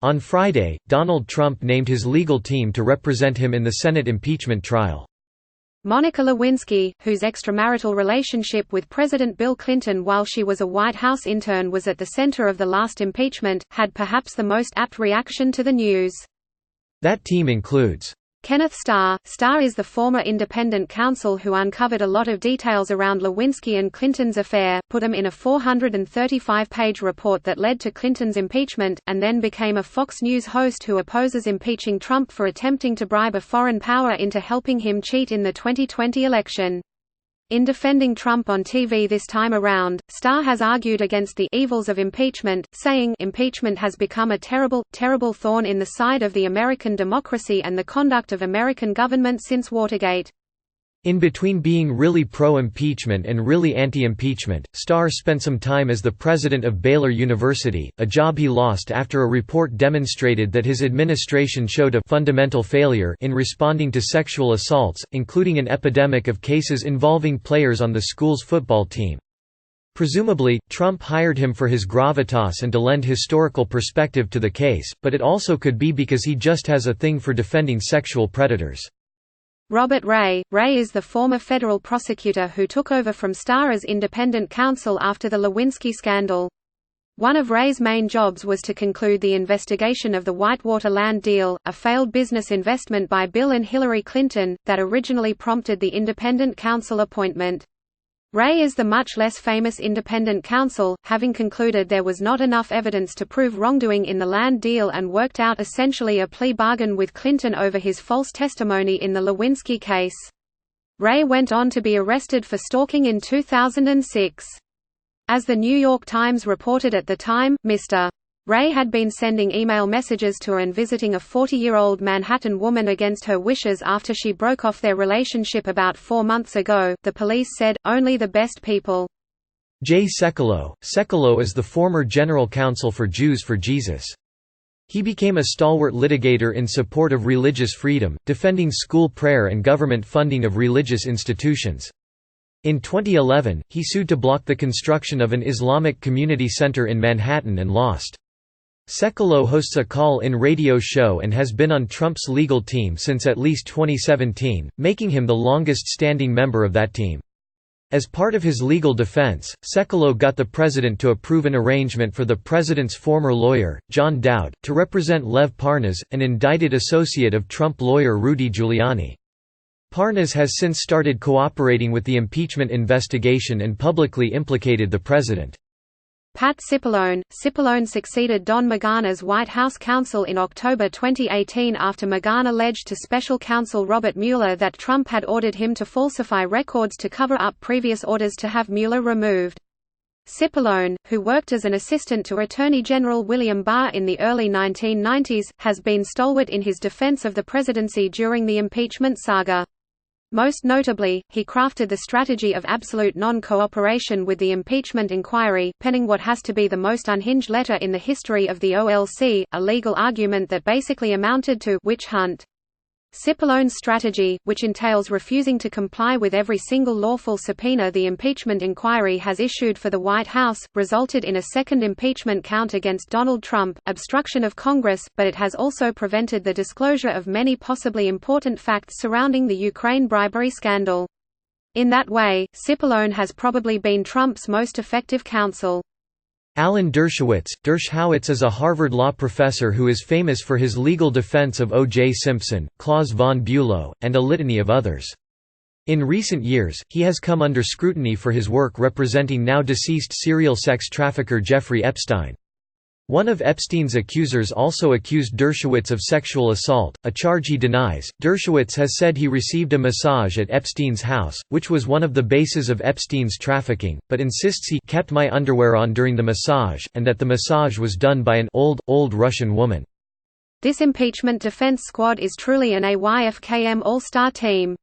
On Friday, Donald Trump named his legal team to represent him in the Senate impeachment trial. Monica Lewinsky, whose extramarital relationship with President Bill Clinton while she was a White House intern was at the center of the last impeachment, had perhaps the most apt reaction to the news. That team includes Kenneth Starr. Starr is the former independent counsel who uncovered a lot of details around Lewinsky and Clinton's affair, put them in a 435-page report that led to Clinton's impeachment, and then became a Fox News host who opposes impeaching Trump for attempting to bribe a foreign power into helping him cheat in the 2020 election. In defending Trump on TV this time around, Starr has argued against the evils of impeachment, saying, "Impeachment has become a terrible, terrible thorn in the side of the American democracy and the conduct of American government since Watergate." In between being really pro-impeachment and really anti-impeachment, Starr spent some time as the president of Baylor University, a job he lost after a report demonstrated that his administration showed a fundamental failure in responding to sexual assaults, including an epidemic of cases involving players on the school's football team. Presumably, Trump hired him for his gravitas and to lend historical perspective to the case, but it also could be because he just has a thing for defending sexual predators. Robert Ray. Ray is the former federal prosecutor who took over from Starr as independent counsel after the Lewinsky scandal. One of Ray's main jobs was to conclude the investigation of the Whitewater land deal, a failed business investment by Bill and Hillary Clinton, that originally prompted the independent counsel appointment. Ray is the much less famous independent counsel, having concluded there was not enough evidence to prove wrongdoing in the land deal and worked out essentially a plea bargain with Clinton over his false testimony in the Lewinsky case. Ray went on to be arrested for stalking in 2006. As the New York Times reported at the time, Mr. Ray had been sending email messages to and visiting a 40-year-old Manhattan woman against her wishes after she broke off their relationship about 4 months ago, the police said, only the best people. Jay Sekulow. Sekulow is the former general counsel for Jews for Jesus. He became a stalwart litigator in support of religious freedom, defending school prayer and government funding of religious institutions. In 2011, he sued to block the construction of an Islamic community center in Manhattan and lost. Sekulow hosts a call-in radio show and has been on Trump's legal team since at least 2017, making him the longest-standing member of that team. As part of his legal defense, Sekulow got the president to approve an arrangement for the president's former lawyer, John Dowd, to represent Lev Parnas, an indicted associate of Trump lawyer Rudy Giuliani. Parnas has since started cooperating with the impeachment investigation and publicly implicated the president. Pat Cipollone. Cipollone succeeded Don McGahn as White House counsel in October 2018 after McGahn alleged to special counsel Robert Mueller that Trump had ordered him to falsify records to cover up previous orders to have Mueller removed. Cipollone, who worked as an assistant to Attorney General William Barr in the early 1990s, has been stalwart in his defense of the presidency during the impeachment saga. Most notably, he crafted the strategy of absolute non-cooperation with the impeachment inquiry, penning what has to be the most unhinged letter in the history of the OLC, a legal argument that basically amounted to witch hunt. Cipollone's strategy, which entails refusing to comply with every single lawful subpoena the impeachment inquiry has issued for the White House, resulted in a second impeachment count against Donald Trump, obstruction of Congress, but it has also prevented the disclosure of many possibly important facts surrounding the Ukraine bribery scandal. In that way, Cipollone has probably been Trump's most effective counsel. Alan Dershowitz. Dershowitz is a Harvard law professor who is famous for his legal defense of O.J. Simpson, Klaus von Bülow, and a litany of others. In recent years, he has come under scrutiny for his work representing now-deceased serial sex trafficker Jeffrey Epstein. One of Epstein's accusers also accused Dershowitz of sexual assault, a charge he denies. Dershowitz has said he received a massage at Epstein's house, which was one of the bases of Epstein's trafficking, but insists he kept my underwear on during the massage, and that the massage was done by an old Russian woman. This impeachment defense squad is truly an AYFKM all-star team.